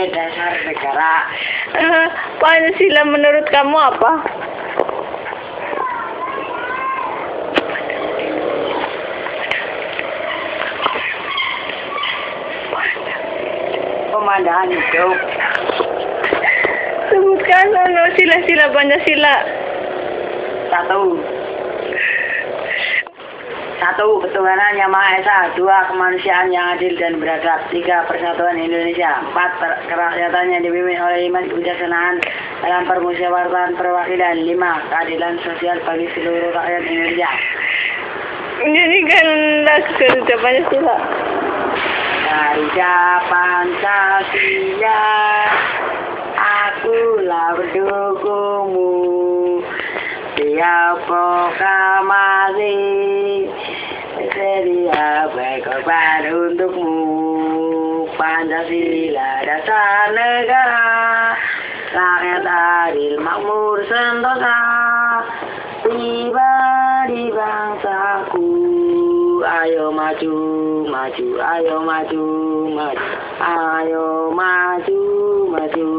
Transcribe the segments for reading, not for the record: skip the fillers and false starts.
sebagai dasar negara. Pancasila menurut kamu apa? Pemandangan hidup. Sebutkan sila-sila Pancasila. Satu, ketuhanan yang Maha Esa. 2, kemanusiaan yang adil dan beradab. 3, persatuan Indonesia. 4, kerakyatan yang dipimpin oleh 5 kebijaksanaan dalam permusyawaratan perwakilan. 5, keadilan sosial bagi seluruh rakyat Indonesia. Nyanyikan lagu Garuda Pancasila. Garuda Pancasila, akulah pendukungmu. Tiap proklamasi sedia berkorban untukmu. Pancasila dasar negara, rakyat adil makmur sentosa. Pribadi bangsaku, ayo maju, maju, ayo maju, maju, ayo maju, maju.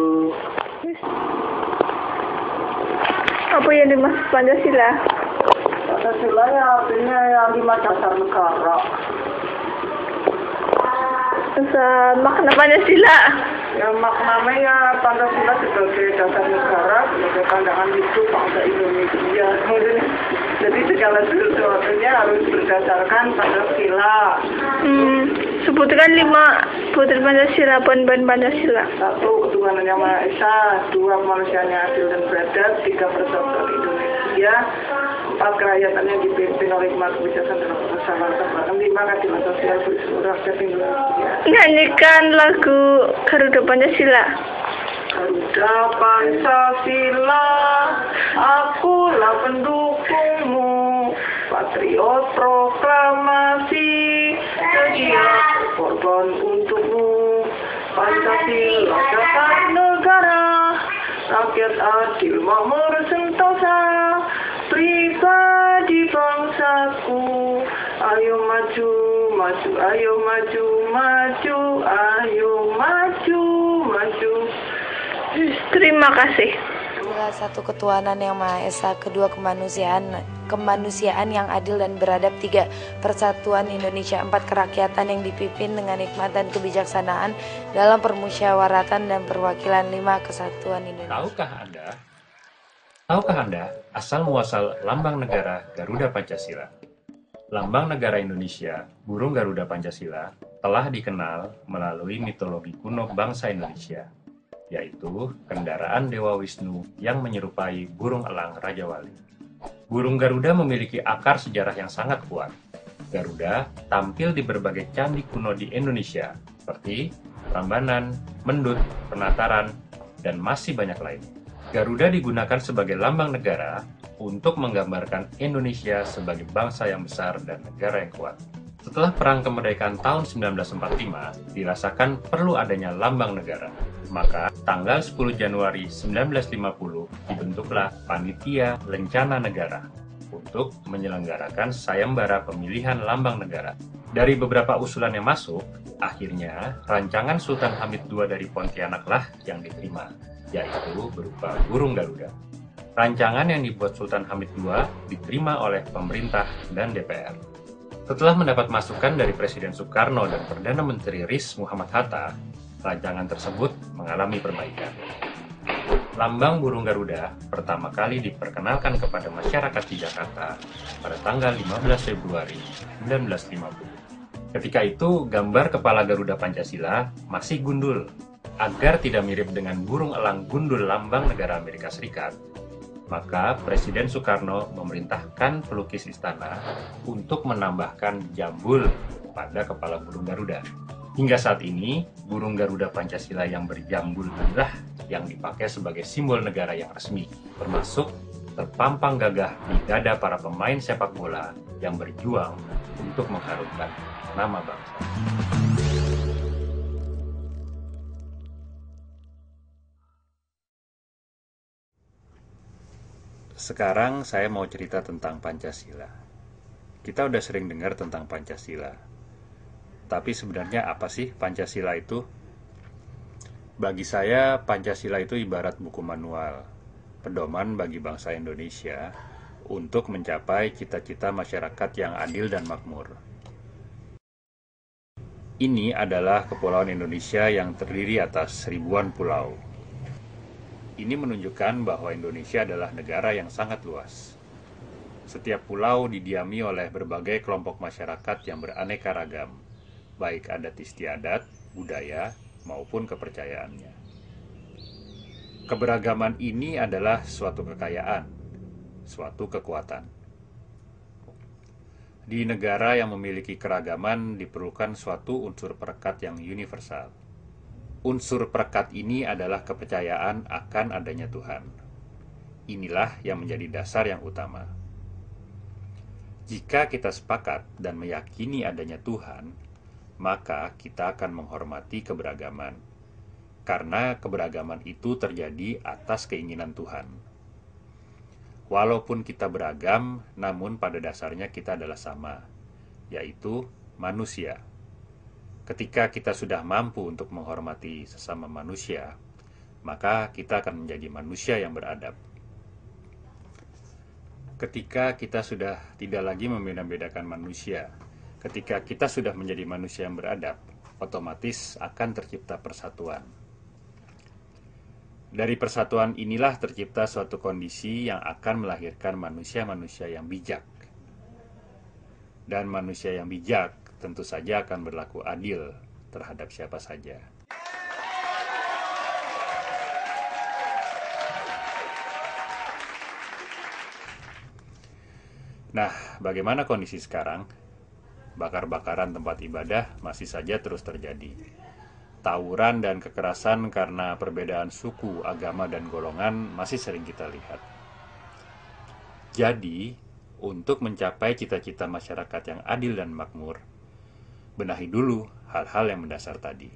Apa yang dimaksud Pancasila? Pancasila ya artinya yang 5 dasar negara. Makna Pancasila. Ya maknanya Pancasila sebagai dasar negara, sebagai pandangan hidup bangsa Indonesia. Jadi segala sesuatunya harus berdasarkan Pancasila. Sebutkan 5 putri Pancasila, ban Pancasila. 1, ketuhanan yang Maha Esa. 2, kemanusiaan yang adil dan beradab. 3, persatuan Indonesia. 4, kerakyatan yang dipimpin oleh 5 kebijaksanaan dalam permusyawaratan. 5, keadilan sosial bagi seluruh rakyat Indonesia. Nyanyikan lagu Garuda Pancasila. Garuda Pancasila, akulah pendukungmu. Patriot proklamasi, sedia berkorban untukmu. Pancasila dasar negara, rakyat adil makmur sentosa. Pribadi bangsaku, ayo maju, maju, ayo maju, maju, ayo maju, maju. Terima kasih. Inilah 1, ketuhanan yang Maha Esa. 2, kemanusiaan yang adil dan beradab. 3, persatuan Indonesia. 4, kerakyatan yang dipimpin dengan hikmat dan kebijaksanaan dalam permusyawaratan dan perwakilan. 5, kesatuan Indonesia. Tahukah Anda asal muasal lambang negara Garuda Pancasila? Lambang negara Indonesia, burung Garuda Pancasila, telah dikenal melalui mitologi kuno bangsa Indonesia, yaitu kendaraan Dewa Wisnu yang menyerupai burung elang Raja Wali. Burung Garuda memiliki akar sejarah yang sangat kuat. Garuda tampil di berbagai candi kuno di Indonesia, seperti Prambanan, Mendut, Penataran, dan masih banyak lainnya. Garuda digunakan sebagai lambang negara untuk menggambarkan Indonesia sebagai bangsa yang besar dan negara yang kuat. Setelah Perang Kemerdekaan tahun 1945, dirasakan perlu adanya lambang negara. Maka, tanggal 10 Januari 1950 dibentuklah Panitia Lencana Negara untuk menyelenggarakan sayembara pemilihan lambang negara. Dari beberapa usulan yang masuk, akhirnya rancangan Sultan Hamid II dari Pontianaklah yang diterima, yaitu berupa burung Garuda. Rancangan yang dibuat Sultan Hamid II diterima oleh pemerintah dan DPR. Setelah mendapat masukan dari Presiden Soekarno dan Perdana Menteri RIS Muhammad Hatta, rancangan tersebut mengalami perbaikan. Lambang burung Garuda pertama kali diperkenalkan kepada masyarakat di Jakarta pada tanggal 15 Februari 1950. Ketika itu, gambar kepala Garuda Pancasila masih gundul. Agar tidak mirip dengan burung elang gundul lambang negara Amerika Serikat, maka Presiden Soekarno memerintahkan pelukis istana untuk menambahkan jambul pada kepala burung Garuda. Hingga saat ini, burung Garuda Pancasila yang berjambul inilah yang dipakai sebagai simbol negara yang resmi, termasuk terpampang gagah di dada para pemain sepak bola yang berjuang untuk mengharumkan nama bangsa. Sekarang saya mau cerita tentang Pancasila. Kita udah sering dengar tentang Pancasila. Tapi sebenarnya apa sih Pancasila itu? Bagi saya, Pancasila itu ibarat buku manual, pedoman bagi bangsa Indonesia untuk mencapai cita-cita masyarakat yang adil dan makmur. Ini adalah Kepulauan Indonesia yang terdiri atas ribuan pulau. Ini menunjukkan bahwa Indonesia adalah negara yang sangat luas. Setiap pulau didiami oleh berbagai kelompok masyarakat yang beraneka ragam, baik adat istiadat, budaya, maupun kepercayaannya. Keberagaman ini adalah suatu kekayaan, suatu kekuatan. Di negara yang memiliki keragaman diperlukan suatu unsur perekat yang universal. Unsur perekat ini adalah kepercayaan akan adanya Tuhan. Inilah yang menjadi dasar yang utama. Jika kita sepakat dan meyakini adanya Tuhan, maka kita akan menghormati keberagaman, karena keberagaman itu terjadi atas keinginan Tuhan. Walaupun kita beragam, namun pada dasarnya kita adalah sama, yaitu manusia. Ketika kita sudah mampu untuk menghormati sesama manusia, maka kita akan menjadi manusia yang beradab. Ketika kita sudah tidak lagi membeda-bedakan manusia, ketika kita sudah menjadi manusia yang beradab, otomatis akan tercipta persatuan. Dari persatuan inilah tercipta suatu kondisi yang akan melahirkan manusia-manusia yang bijak. Dan manusia yang bijak tentu saja akan berlaku adil terhadap siapa saja. Nah, bagaimana kondisi sekarang? Bakar-bakaran tempat ibadah masih saja terus terjadi. Tawuran dan kekerasan karena perbedaan suku, agama, dan golongan masih sering kita lihat. Jadi, untuk mencapai cita-cita masyarakat yang adil dan makmur, benahi dulu hal-hal yang mendasar tadi.